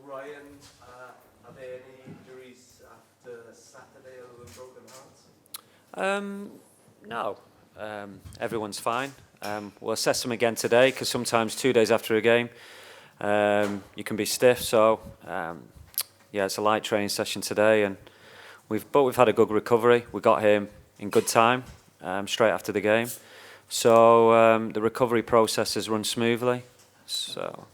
Ryan, are there any injuries after Saturday other than broken hearts? No, everyone's fine. We'll assess them again today because sometimes 2 days after a game you can be stiff. So yeah, it's a light training session today, and we've had a good recovery. We got him in good time straight after the game, so the recovery process has run smoothly. So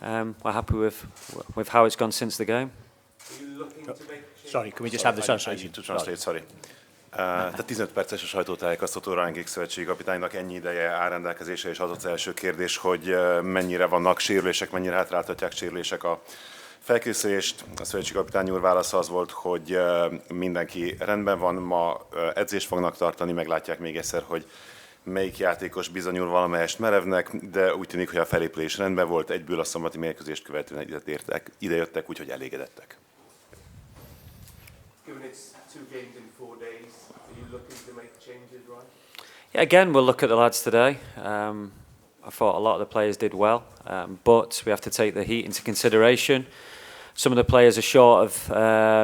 we're happy with how it's gone since the game. Are you looking to make Sorry, can we just have the translation? I need to translate, sorry. Tehát 15 perces a sajtótájékoztató Rangnick szövetségi kapitánynak, ennyi ideje áll rendelkezésre, és az az első kérdés, hogy mennyire vannak sérülések, mennyire hátráltatják sérülések a felkészülést. A szövetségi kapitány úr válasza az volt, hogy mindenki rendben van, ma edzést fognak tartani, meglátják még egyszer, hogy melyik játékos bizonyul valamelyest merevnek, de úgy tűnik, hogy a felépülés rendben volt, egyből a szombati mérkőzést követően idejöttek, úgyhogy elégedettek. Given it's 2 games in 4 days, are you looking to make changes, right? Yeah, again, we'll look at the lads today. I thought a lot of the players did well, but we have to take the heat into consideration. Some of the players are short of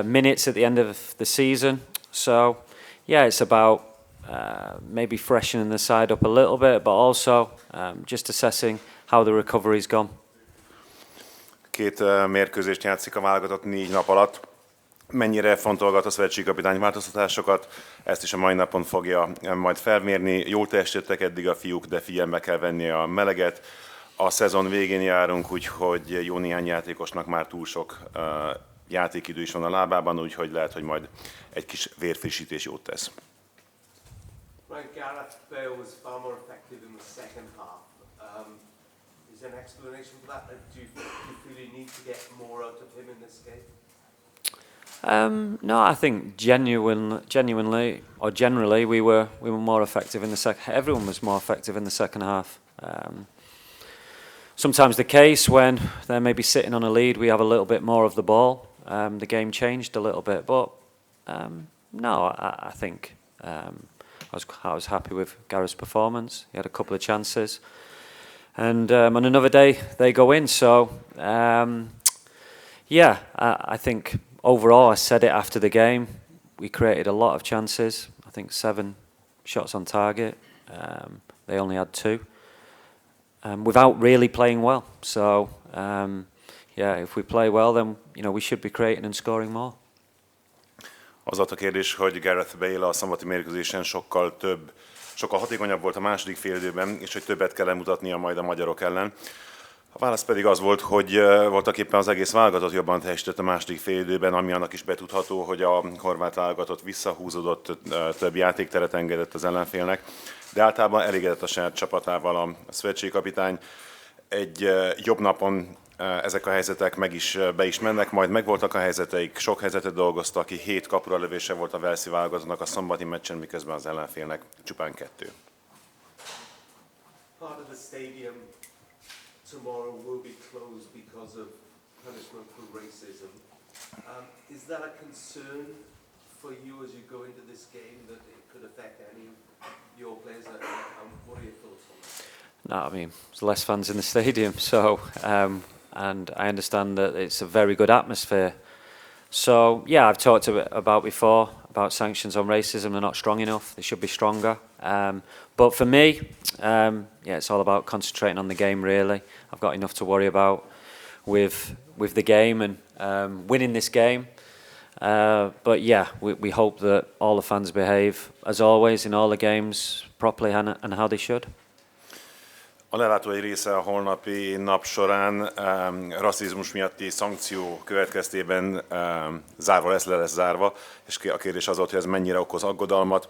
minutes at the end of the season, so yeah, it's about maybe freshening the side up a little bit, but also just assessing how the recovery's gone. 2 mérkőzést játszik a válogatott 4 nap alatt. Mennyire fontolgat a szövetségi kapitány változtatásokat, ezt is a mai napon fogja majd felmérni. Jól teljesítettek eddig a fiúk, de figyelme kell venni a meleget. A szezon végén járunk, úgyhogy jó néhány játékosnak már túl sok játékidő is van a lábában, úgyhogy lehet, hogy majd egy kis vérfrissítés jót tesz. Right, Gareth Bale was far more effective in the second half. Is there an explanation for that? Do you feel you need to get more out of him in this game? No, I think genuinely or generally we were more effective in the second. Everyone was more effective in the second half. Sometimes the case when they're maybe sitting on a lead, we have a little bit more of the ball. The game changed a little bit, but no, I think I was happy with Gareth's performance. He had a couple of chances, and on another day they go in. So yeah, I think. Overall, I said it after the game, we created a lot of chances. I think 7 shots on target. They only had 2. Without really playing well. So, yeah, if we play well, then we should be creating and scoring more. Az volt a kérdés, hogy Gareth Bale a szombati mérkőzésen sokkal hatékonyabb volt a második félidőben, és hogy többet kell mutatnia majd a magyarok ellen. A válasz pedig az volt, hogy voltaképpen az egész válogatott jobban teljesített a második félidőben, ami annak is betudható, hogy a horvát válogatott visszahúzódott, több játékteret engedett az ellenfélnek, de általában elégedett a saját csapatával a szövetségi kapitány. Egy jobb napon ezek a helyzetek be is mennek, majd megvoltak a helyzeteik, sok helyzetet dolgoztak ki, 7 kapura lövése volt a walesi válogatottnak a szombati meccsen, miközben az ellenfélnek csupán 2. Part of the stadium tomorrow will be closed because of punishment for racism. Is that a concern for you as you go into this game, that it could affect any of your players? What are your thoughts on that? No, I mean, there's less fans in the stadium, so and I understand that it's a very good atmosphere. So yeah, I've talked about before about sanctions on racism. They're not strong enough. They should be stronger. But for me, yeah, it's all about concentrating on the game. Really, I've got enough to worry about with the game and winning this game. But yeah, we hope that all the fans behave as always in all the games properly and how they should. A lelátói része a holnapi nap során rasszizmus miatti szankció következtében le lesz zárva, és a kérdés az volt, hogy ez mennyire okoz aggodalmat.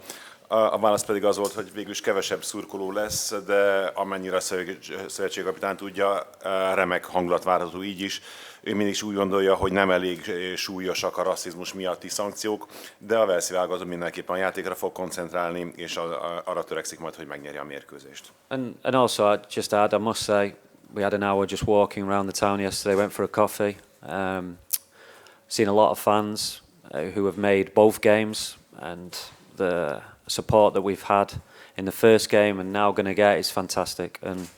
A válasz pedig az volt, hogy végül is kevesebb szurkoló lesz, de amennyire a szövetségkapitány tudja, remek hangulat várható így is. Ő mindig is úgy gondolja, hogy nem elég súlyosak a rasszizmus miatti szankciók, de a walesi válogatott mindenképpen a játékra fog koncentrálni, és arra törekszik majd, hogy megnyerje a mérkőzést. And also, I'd just add, I must say, we had an hour just walking around the town yesterday, went for a coffee. Seen a lot of fans who have made both games, and the support that we've had in the first game and now going to get is fantastic. And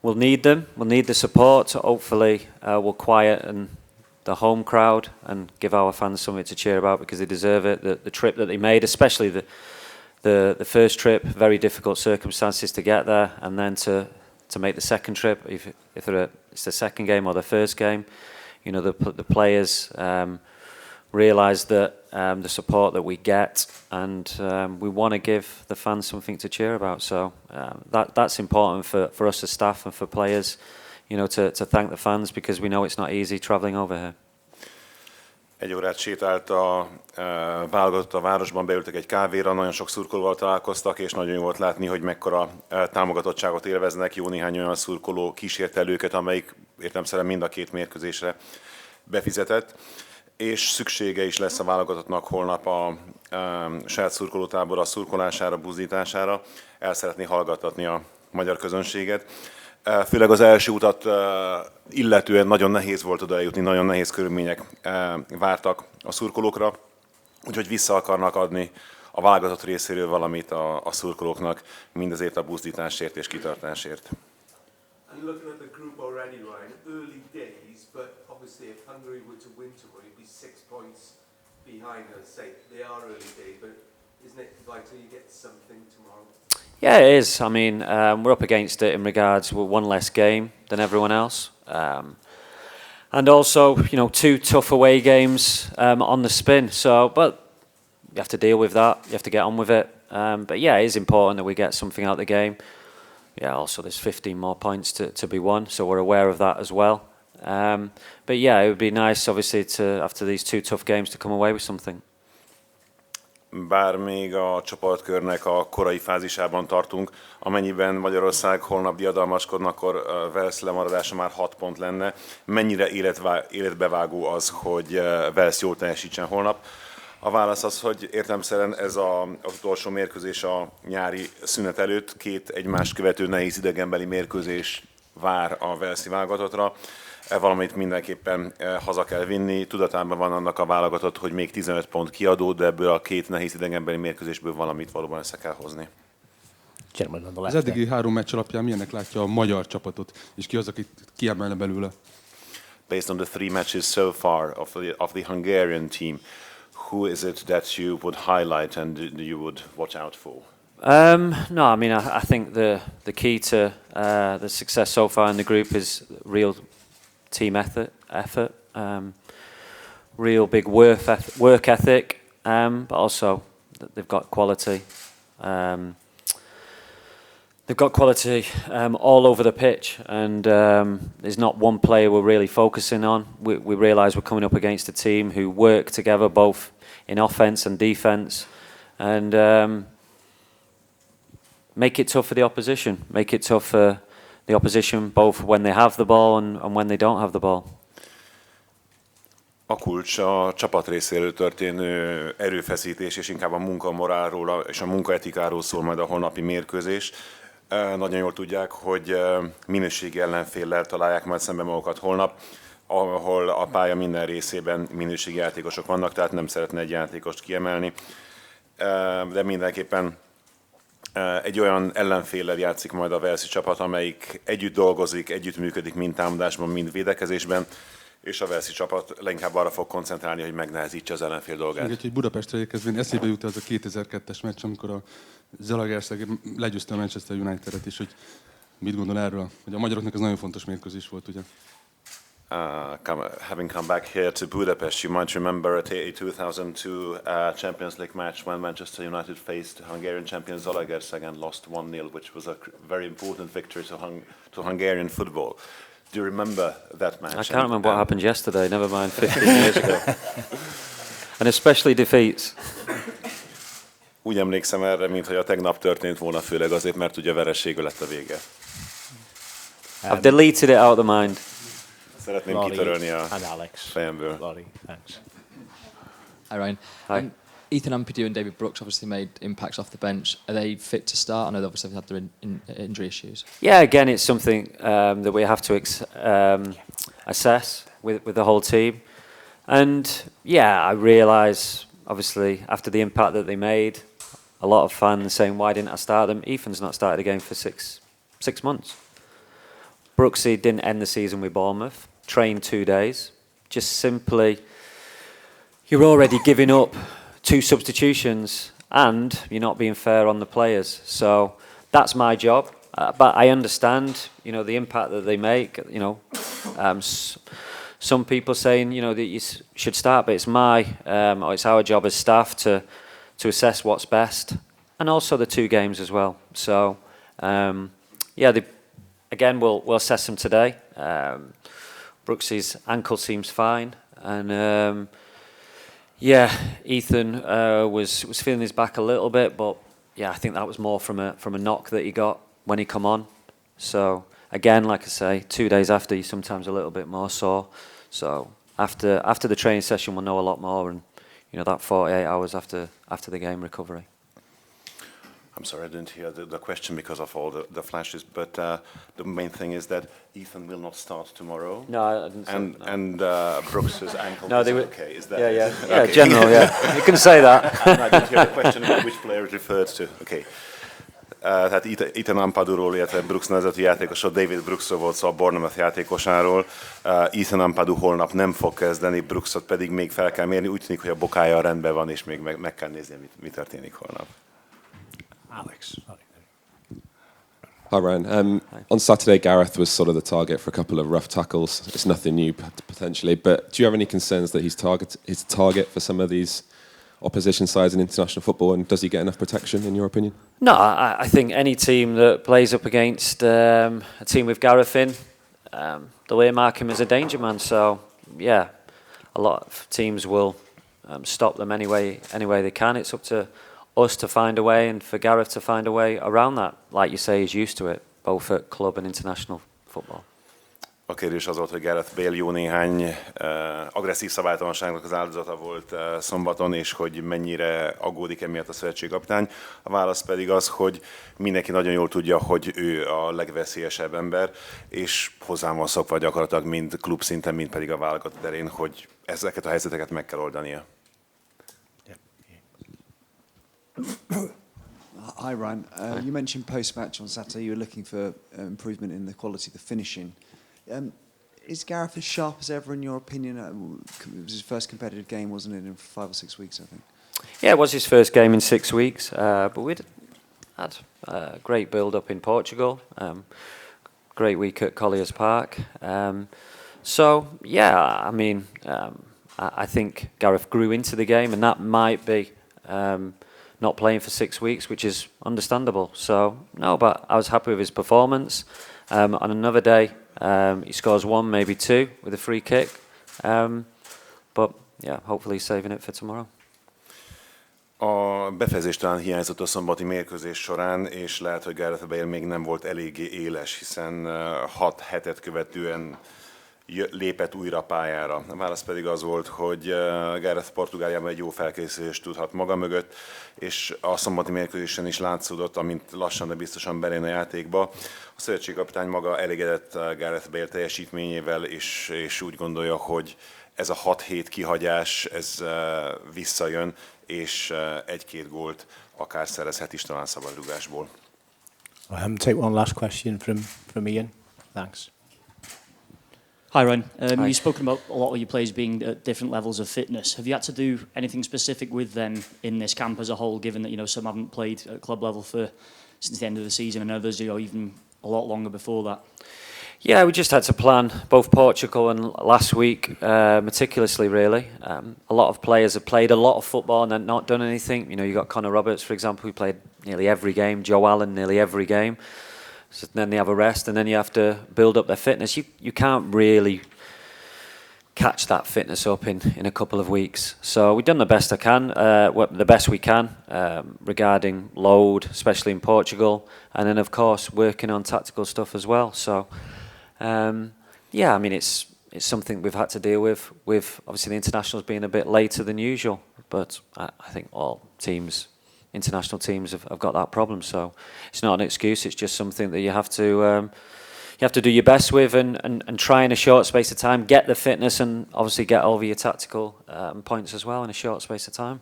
we'll need them. We'll need the support. Hopefully, we'll quieten the home crowd and give our fans something to cheer about because they deserve it. The trip that they made, especially the first trip, very difficult circumstances to get there, and then to make the second trip, if it's the second game or the first game, you know, the players realise that the support that we get, and we want to give the fans something to cheer about. So that's important for us as staff and for players, you know, to thank the fans because we know it's not easy travelling over here. Egy órát sétált a válogatott a városban, beültek egy kávéra, nagyon sok szurkolóval találkoztak, és nagyon jó volt látni, hogy mekkora támogatottságot élveznek. Jó néhány olyan szurkoló kísérte el őket, amelyik értelemszerűen mind a két mérkőzésre befizetett. És szüksége is lesz a válogatottnak holnap a saját szurkolótábor a szurkolására, buzdítására. El szeretné hallgattatni a magyar közönséget. Főleg az első utat illetően nagyon nehéz volt oda eljutni, nagyon nehéz körülmények vártak a szurkolókra, úgyhogy vissza akarnak adni a válogatott részéről valamit a szurkolóknak, mindezért a buzdításért és kitartásért. And looking at the group already, Ryan, early days, but obviously if Hungary were to win tomorrow, it'd be 6 points behind us. Say they are early days, but isn't it vital you get something tomorrow? Yeah, it is. I mean, we're up against it in regards we're one less game than everyone else. And also, you know, 2 tough away games on the spin. So, but you have to deal with that. You have to get on with it. But yeah, it is important that we get something out of the game. Yeah, also there's 15 more points to be won, so we're aware of that as well. But yeah, it would be nice, obviously, after these 2 tough games, to come away with something. Bár még a csoportkörnek a korai fázisában tartunk, amennyiben Magyarország holnap diadalmaskodna, akkor Wales lemaradása már 6 pont lenne. Mennyire életbevágó az, hogy Wales jól teljesítsen holnap? A válasz az, hogy értelemszerűen ez az utolsó mérkőzés a nyári szünet előtt, 2 egymást követő nehéz idegenbeli mérkőzés vár a walesi válogatottra. Valamit mindenképpen haza kell vinni. Tudatában van annak a válogatott, hogy még 15 pont kiadó, de ebből a 2 nehéz idegenbeli mérkőzésből valamit valóban össze kell hozni. Az eddigi 3 meccs alapján milyennek látja a magyar csapatot, és ki az, akit kiemelne belőle? Based on the 3 matches so far of the Hungarian team, who is it that you would highlight and you would watch out for? No, I mean, I think the key to the success so far in the group is real team effort, real big work ethic, but also they've got quality. They've got quality all over the pitch, and there's not one player we're really focusing on. We realise we're coming up against a team who work together both in offence and defence, and make it tough for the opposition. Make it tough for the opposition both when they have the ball and when they don't have the ball. A kulcs a csapat részéről történő erőfeszítés, és inkább a munkamorálról és a munkaetikáról szól majd a holnapi mérkőzés. Nagyon jól tudják, hogy minőségi ellenféllel találják majd szembe magukat holnap, ahol a pálya minden részében minőségi játékosok vannak, tehát nem szeretne egy játékost kiemelni. De mindenképpen egy olyan ellenféllel játszik majd a walesi csapat, amelyik együtt dolgozik, együtt működik mind támadásban, mind védekezésben, és a walesi csapat leginkább arra fog koncentrálni, hogy megnehezítse az ellenfél dolgát. Egy Budapestre érkezvén eszébe jut az a 2002-es meccs, amikor a Zalaegerszeg legyőzte a Manchester United-et, és hogy mit gondol erről? Hogy a magyaroknak ez nagyon fontos mérkőzés volt, ugye? Having come back here to Budapest, you might remember a 2002 Champions League match when Manchester United faced Hungarian champions Zalaegerszeg and lost 1-0, which was a very important victory to Hungarian football. Do you remember that match? I can't remember what happened yesterday, never mind 15 years ago. And especially defeats. Úgy emlékszem erre, mintha tegnap történt volna, főleg azért, mert ugye vereséggel lett a vége. I've deleted it out of the mind. Szeretném kitörölni a fejemből. Lottie, thanks. Hi, Ryan. Hi. Ethan Ampadu and David Brooks obviously made impacts off the bench. Are they fit to start? I know they obviously have had their injury issues. Yeah, again, it's something that we have to assess with the whole team. And yeah, I realise, obviously, after the impact that they made, a lot of fans saying, why didn't I start them? Ethan's not started a game for six months. Brooksy didn't end the season with Bournemouth, trained 2 days. Just simply, you're already giving up 2 substitutions and you're not being fair on the players. So that's my job. But I understand, the impact that they make. Some people saying, that you should start, but it's it's our job as staff to assess what's best, and also the 2 games as well. So, again, we'll assess them today. Brooksy's ankle seems fine, and Ethan was feeling his back a little bit, but I think that was more from a knock that he got when he come on. So again, like I say, 2 days after, you're sometimes a little bit more sore. So after the training session, we'll know a lot more, and that 48 hours after the game recovery. I'm sorry, I didn't hear the question because of all the flashes, but the main thing is that Ethan will not start tomorrow. No, I didn't say that. And Brooks's ankle is okay. Is that okay. General, yeah. You can say that. I didn't hear the question which player it referred to. Okay. Tehát Ethan Ampaduról, illetve Brooks nevezetű játékosról, David Brooksról volt szó, a Bournemouth játékosáról. Ethan Ampadu holnap nem fog kezdeni, Brooksot pedig még fel kell mérni. Úgy tűnik, hogy a bokája rendben van, és még meg kell nézni, mi történik holnap. Alex. Hi Ryan. On Saturday, Gareth was sort of the target for a couple of rough tackles. It's nothing new potentially, but do you have any concerns that he's target for some of these opposition sides in international football, and does he get enough protection in your opinion? No, I think any team that plays up against a team with Gareth in, they'll earmark him as a danger man. So a lot of teams will stop them any way they can. It's up to us to find a way, and for Gareth to find a way around that. Like you say, he's used to it, both at club and international football. A kérdés az volt, hogy Gareth Bale jó néhány agresszív szabálytalanságnak az áldozata volt szombaton, és hogy mennyire aggódik emiatt a szövetségkapitány. A válasz pedig az, hogy mindenki nagyon jól tudja, hogy ő a legveszélyesebb ember, és hozzám van szokva gyakorlatilag mind klub szinten, mind pedig a válogatott terén, hogy ezeket a helyzeteket meg kell oldania. Hi Ryan, you mentioned post-match on Saturday you were looking for improvement in the quality of the finishing. Is Gareth as sharp as ever in your opinion? It was his first competitive game, wasn't it, in 5 or 6 weeks, I think? Yeah, it was his first game in 6 weeks, but we'd had a great build-up in Portugal, great week at Colliers Park. I think Gareth grew into the game, and that might be not playing for 6 weeks, which is understandable. So, no, but I was happy with his performance. On another day, he scores 1, maybe 2 with a free kick. But hopefully he's saving it for tomorrow. A befejezés talán hiányzott a szombati mérkőzés során, és lehet, hogy Gareth Bale még nem volt eléggé éles, hiszen 6 hetet követően lépett újra pályára. A válasz pedig az volt, hogy Gareth Portugáliában egy jó felkészülést tudhat maga mögött, és a szombati mérkőzésen is látszódott, amint lassan, de biztosan belén a játékba. A szövetségkapitány maga elégedett Gareth Bale teljesítményével, és úgy gondolja, hogy ez a 6 hét kihagyás, ez visszajön, és 1-2 gólt akár szerezhet is talán szabadrugásból. Take one last question from Ian. Thanks. Hi Ryan, Hi. you've spoken about a lot of your players being at different levels of fitness. Have you had to do anything specific with them in this camp as a whole, given that some haven't played at club level since the end of the season and others even a lot longer before that? Yeah, we just had to plan both Portugal and last week meticulously, really. A lot of players have played a lot of football and then not done anything. You got Connor Roberts, for example, who played nearly every game, Joe Allen nearly every game. So then they have a rest, and then you have to build up their fitness. You can't really catch that fitness up in a couple of weeks. So we've done the best the best we can regarding load, especially in Portugal, and then of course working on tactical stuff as well. So it's something we've had to deal with obviously the internationals being a bit later than usual, but I think all international teams have got that problem, so it's not an excuse. It's just something that you have to do your best with and try in a short space of time, get the fitness and obviously get over your tactical points as well in a short space of time.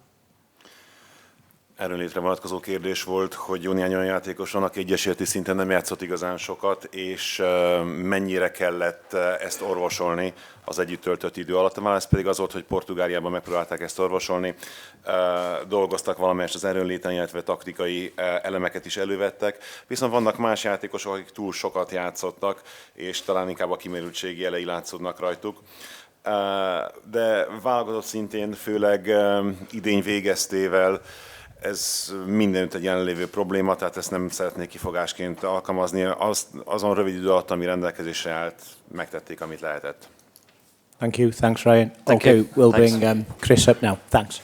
erőnlétre vonatkozó kérdés volt, hogy jó néhány olyan játékos van, aki egyesületi szinten nem játszott igazán sokat, és mennyire kellett ezt orvosolni az együtt töltött idő alatt. A válasz pedig az volt, hogy Portugáliában megpróbálták ezt orvosolni, dolgoztak valamelyest az erőnléten, illetve taktikai elemeket is elővettek, viszont vannak más játékosok, akik túl sokat játszottak, és talán inkább a kimérültségi jelei látszódnak rajtuk. De válogatott szintén, főleg idény végeztével, ez mindenütt egy jelenlévő probléma, tehát ezt nem szeretnék kifogásként alkalmazni. Azon rövid idő alatt, ami rendelkezésre állt, megtették, amit lehetett. Thank you. Thanks, Ryan. Thank okay, you. we'll Thanks. bring Chris up now. Thanks.